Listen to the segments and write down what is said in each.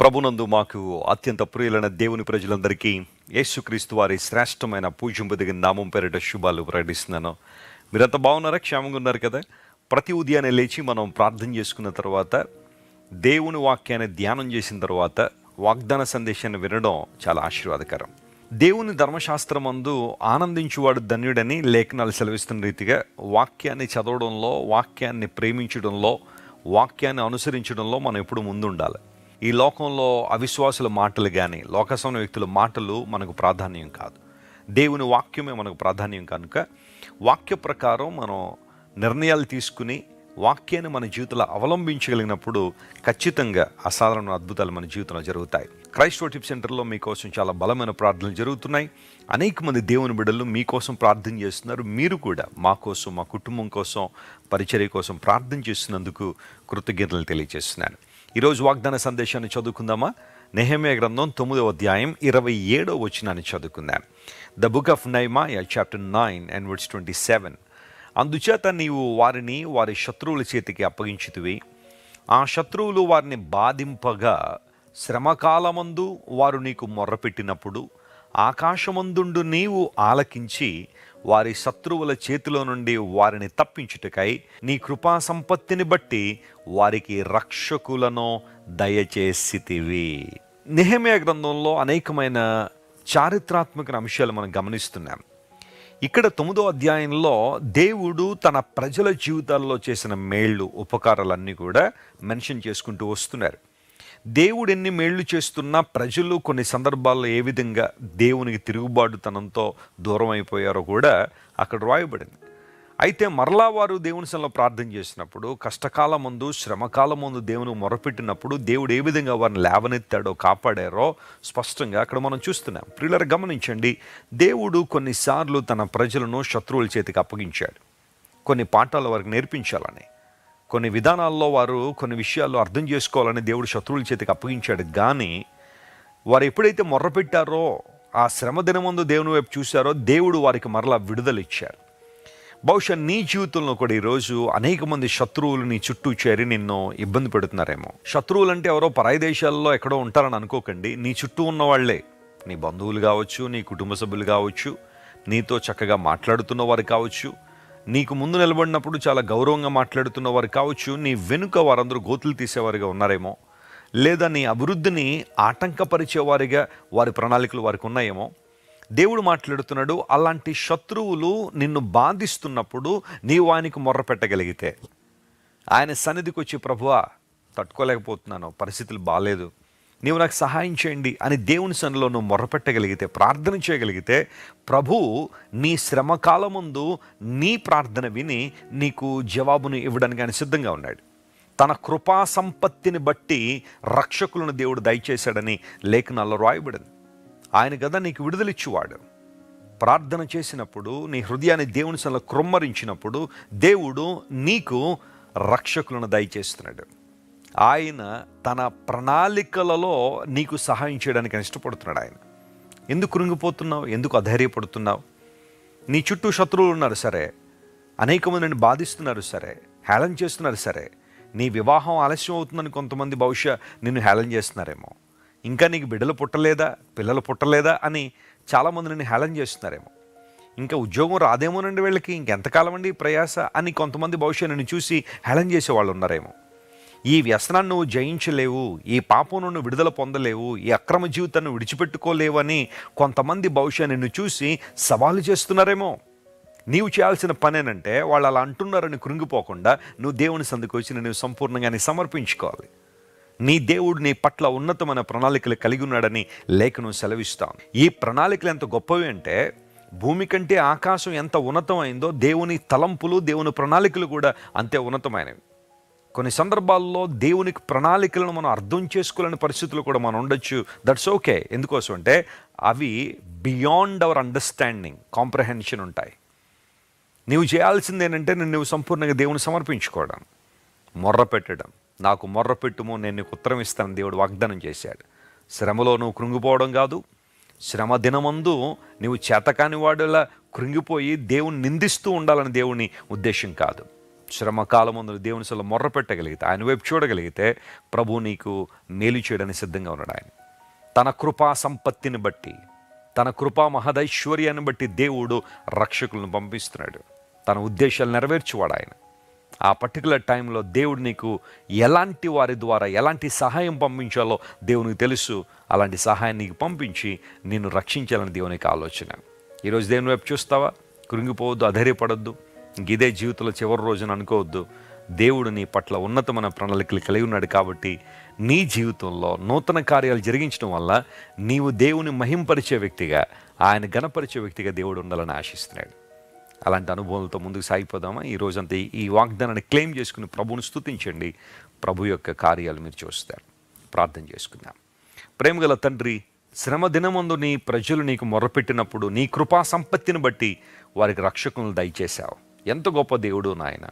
ప్రభునందు మాకు అత్యంత ప్రియులైన దేవుని ప్రజలందరికీ యేసుక్రీస్తు వారి శ్రేష్టమైన పూజింపదగిన నామం పేరిట శుభాలు ప్రకటిస్తున్నాను. మీరంతా బాగున్నారా? క్షేమంగా ఉన్నారు కదా? ప్రతి ఉదయాన్నే లేచి మనం ప్రార్థన చేసుకున్న తర్వాత, దేవుని వాక్యాన్ని ధ్యానం చేసిన తర్వాత వాగ్దాన సందేశాన్ని వినడం చాలా ఆశీర్వాదకరం. దేవుని ధర్మశాస్త్రమందు ఆనందించువాడు ధన్యుడని లేఖనాలు సెలవిస్తున్న రీతిగా వాక్యాన్ని చదవడంలో, వాక్యాన్ని ప్రేమించడంలో, వాక్యాన్ని అనుసరించడంలో మనం ఎప్పుడు ముందుండాలి. ఈ లోకంలో అవిశ్వాసుల మాటలు కానీ, లోకసమైన వ్యక్తుల మాటలు మనకు ప్రాధాన్యం కాదు. దేవుని వాక్యమే మనకు ప్రాధాన్యం కనుక వాక్య ప్రకారం మనం నిర్ణయాలు తీసుకుని వాక్యాన్ని మన జీవితంలో అవలంబించగలిగినప్పుడు ఖచ్చితంగా అసాధారణ అద్భుతాలు మన జీవితంలో జరుగుతాయి. క్రైస్ట్ వర్షిప్ సెంటర్లో మీకోసం చాలా బలమైన ప్రార్థనలు జరుగుతున్నాయి. అనేక మంది దేవుని బిడ్డలు మీకోసం ప్రార్థన చేస్తున్నారు. మీరు కూడా మా కోసం, మా కుటుంబం కోసం, పరిచర్య కోసం ప్రార్థన చేస్తున్నందుకు కృతజ్ఞతలు తెలియజేస్తున్నాను. ఈరోజు వాగ్దాన సందేశాన్ని చదువుకుందామా? నెహెమ్యా గ్రంథం 9వ అధ్యాయం 27వ వచనాన్ని చదువుకుందాం. The book of Nehemiah chapter 9 and verse 27. అందుచేత నీవు వారిని వారి శత్రువుల చేతికి అప్పగించితివి. ఆ శత్రువులు వారిని బాధింపగా శ్రమకాలమందు వారు నీకు మొర్రపెట్టినప్పుడు ఆకాశమందుండు నీవు ఆలకించి వారి శత్రువుల చేతిలో నుండి వారిని తప్పించుటకై నీ కృపా సంపత్తిని బట్టి వారికి రక్షకులను దయచేసితివి. నెహెమ్యా గ్రంథంలో అనేకమైన చారిత్రాత్మక అంశాలు మనం గమనిస్తున్నాం. ఇక్కడ 9వ అధ్యాయంలో దేవుడు తన ప్రజల జీవితాల్లో చేసిన మేళ్ళు, ఉపకారాలన్నీ కూడా మెన్షన్ చేసుకుంటూ వస్తున్నారు. దేవుడు ఎన్ని మేళ్లు చేస్తున్నా ప్రజలు కొన్ని సందర్భాల్లో ఏ విధంగా దేవునికి తిరుగుబాటుతనంతో దూరం అయిపోయారో కూడా అక్కడ రాయబడింది. అయితే మరలా వారు దేవుని సన్నిధిలో ప్రార్థన చేసినప్పుడు, కష్టకాలం ముందు, శ్రమకాలం ముందు దేవునికి మొరపెట్టినప్పుడు దేవుడు ఏ విధంగా వారిని లేవనెత్తాడో, కాపాడారో స్పష్టంగా అక్కడ మనం చూస్తున్నాం. ప్రియులారా గమనించండి, దేవుడు కొన్నిసార్లు తన ప్రజలను శత్రువుల చేతికి అప్పగించాడు. కొన్ని పాఠాలు వారికి నేర్పించాలని, కొన్ని విధానాల్లో వారు కొన్ని విషయాలు అర్థం చేసుకోవాలని దేవుడు శత్రువుల చేతికి అప్పగించాడు. కానీ వారు ఎప్పుడైతే మొర్రపెట్టారో, ఆ శ్రమ దినమందు దేవుని వైపు చూశారో, దేవుడు వారికి మరలా విడుదల ఇచ్చారు. బహుశా నీ జీవితంలో కూడా ఈరోజు అనేక మంది శత్రువులు నీ చుట్టూ చేరి నిన్ను ఇబ్బంది పెడుతున్నారేమో. శత్రువులు అంటే ఎవరో పరాయి దేశాల్లో ఎక్కడో ఉంటారని అనుకోకండి. నీ చుట్టూ ఉన్న వాళ్ళే, నీ బంధువులు కావచ్చు, నీ కుటుంబ సభ్యులు కావచ్చు, నీతో చక్కగా మాట్లాడుతున్న వారు కావచ్చు, నీకు ముందు నిలబడినప్పుడు చాలా గౌరవంగా మాట్లాడుతున్న వారు కావచ్చు, నీ వెనుక వారందరూ గోతులు తీసేవారిగా ఉన్నారేమో, లేదా నీ అభివృద్ధిని ఆటంకపరిచేవారిగా వారి ప్రణాళికలు వారికి ఉన్నాయేమో. దేవుడు మాట్లాడుతున్నాడు, అలాంటి శత్రువులు నిన్ను బాధిస్తున్నప్పుడు నీవు ఆయనకు మొర్ర పెట్టగలిగితే, ఆయన సన్నిధికి వచ్చి, ప్రభువా తట్టుకోలేకపోతున్నాను, పరిస్థితులు బాగాలేదు, నీవు నాకు సహాయం చేయండి అని దేవుని సన్నిధిలో నువ్వు మొర్రపెట్టగలిగితే, ప్రార్థన చేయగలిగితే, ప్రభువు నీ శ్రమకాలం ముందు నీ ప్రార్థన విని నీకు జవాబును ఇవ్వడానికి ఆయన సిద్ధంగా ఉన్నాడు. తన కృపా సంపత్తిని బట్టి రక్షకులను దేవుడు దయచేశాడని లేఖనాల్లో రాయబడింది. ఆయన కదా నీకు విడుదలిచ్చువాడు. ప్రార్థన చేసినప్పుడు, నీ హృదయాన్ని దేవుని సన్నిధిలో కృమ్మరించినప్పుడు దేవుడు నీకు రక్షకులను దయచేస్తున్నాడు. ఆయన తన ప్రణాళికలలో నీకు సహాయం చేయడానికి ఇష్టపడుతున్నాడు. ఆయన ఎందుకు కృంగిపోతున్నావు? ఎందుకు అధైర్యపడుతున్నావు? నీ చుట్టూ శత్రువులు ఉన్నారు సరే, అనేక మంది నిన్ను బాధిస్తున్నారు సరే, హేళన చేస్తున్నారు సరే, నీ వివాహం ఆలస్యం అవుతుందని కొంతమంది బహుశా నిన్ను హేళన చేస్తున్నారేమో, ఇంకా నీకు బిడ్డలు పుట్టలేదా, పిల్లలు పుట్టలేదా అని చాలామంది నిన్ను హేళన చేస్తున్నారేమో, ఇంకా ఉద్యోగం రాదేమోనండి వీళ్ళకి, ఇంకెంతకాలం అండి ప్రయాస అని కొంతమంది బహుశా నిన్ను చూసి హేళన చేసేవాళ్ళు ఉన్నారేమో. ఈ వ్యసనాన్ని నువ్వు జయించలేవు, ఈ పాపం నువ్వు విడుదల పొందలేవు, ఈ అక్రమ జీవితాన్ని విడిచిపెట్టుకోలేవు అని కొంతమంది బహుశా నిన్ను చూసి సవాలు చేస్తున్నారేమో. నీవు చేయాల్సిన పనేనంటే, వాళ్ళు అలా అంటున్నారని కృంగిపోకుండా నువ్వు దేవుని సన్నిధికి వచ్చి నువ్వు సంపూర్ణంగా సమర్పించుకోవాలి. నీ దేవుడు నీ పట్ల ఉన్నతమైన ప్రణాళికలు కలిగి ఉన్నాడని లేఖనం సెలవిస్తాను. ఈ ప్రణాళికలు ఎంత గొప్పవి అంటే, భూమి కంటే ఆకాశం ఎంత ఉన్నతమైందో దేవుని తలంపులు, దేవుని ప్రణాళికలు కూడా అంతే ఉన్నతమైనవి. కొన్ని సందర్భాల్లో దేవునికి ప్రణాళికలను మనం అర్థం చేసుకోలేని పరిస్థితులు కూడా మనం ఉండొచ్చు. That's okay. ఎందుకోసం అంటే అవి బియాండ్ అవర్ అండర్స్టాండింగ్, కాంప్రహెన్షన్ ఉంటాయి. నీవు చేయాల్సింది ఏంటంటే, నువ్వు సంపూర్ణంగా దేవుని సమర్పించుకోవడం, మొర్ర పెట్టడం. నాకు మొర్ర పెట్టుము, నేను నీకు ఉత్తరం ఇస్తానని దేవుడు వాగ్దానం చేశాడు. శ్రమలో నువ్వు కృంగిపోవడం కాదు, శ్రమ దినమందు నువ్వు చేతకాని వాడిలా కృంగిపోయి దేవుని నిందిస్తూ ఉండాలని దేవుని ఉద్దేశం కాదు. శ్రమ కాలమందు దేవుని సొల్ల మొర్ర పెట్టగలిగితే, ఆయన వైపు చూడగలిగితే ప్రభు నీకు మేలు చేయడానికి సిద్ధంగా ఉన్నాడు. ఆయన తన కృపా సంపత్తిని బట్టి, తన కృపా మహదైశ్వర్యాన్ని బట్టి దేవుడు రక్షకులను పంపిస్తున్నాడు. తన ఉద్దేశాలు నెరవేర్చువాడు ఆయన. ఆ పర్టికులర్ టైంలో దేవుడు నీకు ఎలాంటి వారి ద్వారా ఎలాంటి సహాయం పంపించాలో దేవునికి తెలుసు. అలాంటి సహాయం నీకు పంపించి నిన్ను రక్షించాలని దేవునికి ఆలోచన. ఈరోజు దేవుని వైపు చూస్తావా? కృంగిపోవద్దు, అధైర్యపడొద్దు, ఇదే జీవితంలో చివరి రోజున అనుకోవద్దు. దేవుడు నీ పట్ల ఉన్నతమైన ప్రణాళికలు కలిగి ఉన్నాడు కాబట్టి నీ జీవితంలో నూతన కార్యాలు జరిగించడం వల్ల నీవు దేవుని మహింపరిచే వ్యక్తిగా, ఆయన గణపరిచే వ్యక్తిగా దేవుడు ఉండాలని ఆశిస్తున్నాడు. అలాంటి అనుభవాలతో ముందుకు సాగిపోదామా? ఈ రోజంతా ఈ వాగ్దానాన్ని క్లెయిమ్ చేసుకుని ప్రభువుని స్తుతించండి. ప్రభు యొక్క కార్యాలు మీరు చూస్తారు. ప్రార్థన చేసుకుందాం. ప్రేమగల తండ్రి, శ్రమ దినమందు నీ ప్రజలు నీకు మొర్రపెట్టినప్పుడు నీ కృపా సంపత్తిని బట్టి వారికి రక్షకులను దయచేశావు. ఎంత గొప్ప దేవుడు నాయన.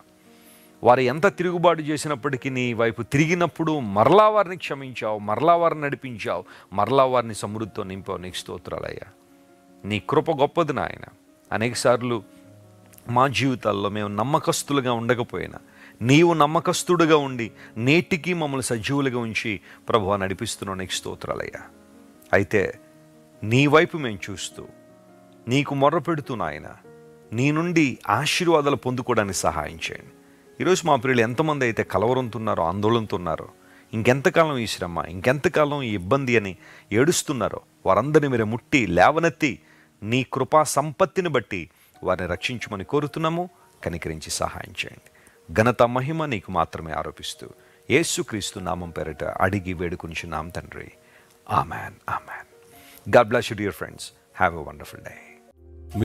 వారు ఎంత తిరుగుబాటు చేసినప్పటికీ నీ వైపు తిరిగినప్పుడు మరలా వారిని క్షమించావు, మరలా వారిని నడిపించావు, మరలా వారిని సమృద్ధితో నింపావు. నీకు స్తోత్రాలయ్యా. నీ కృప గొప్పది నాయన. అనేకసార్లు మా జీవితాల్లో మేము నమ్మకస్తులుగా ఉండకపోయినా నీవు నమ్మకస్తుడుగా ఉండి నేటికి మమ్మల్ని సజీవులుగా ఉంచి ప్రభువా నడిపిస్తున్నావు. నీకు స్తోత్రాలయ్యా. అయితే నీ వైపు మేము చూస్తూ నీకు మొర్ర పెడుతూ నాయన నీ నుండి ఆశీర్వాదాలు పొందుకోవడానికి సహాయం చేయండి. ఈరోజు మా ప్రియులు ఎంతమంది అయితే కలవరంతున్నారో, ఆందోళనతో ఉన్నారో, ఇంకెంతకాలం ఈ శ్రమ, ఇంకెంతకాలం ఈ ఇబ్బంది అని ఏడుస్తున్నారో వారందరినీ మీరు ముట్టి లేవనెత్తి నీ కృపా సంపత్తిని బట్టి వారిని రక్షించమని కోరుతున్నాము. కనికరించి సహాయం చేయండి. ఘనత మహిమ నీకు మాత్రమే ఆరోపిస్తూ యేసుక్రీస్తు నామం పేరిట అడిగి వేడుకొంచున్నాం తండ్రి. Amen. Amen. God bless you dear friends. Have a wonderful day.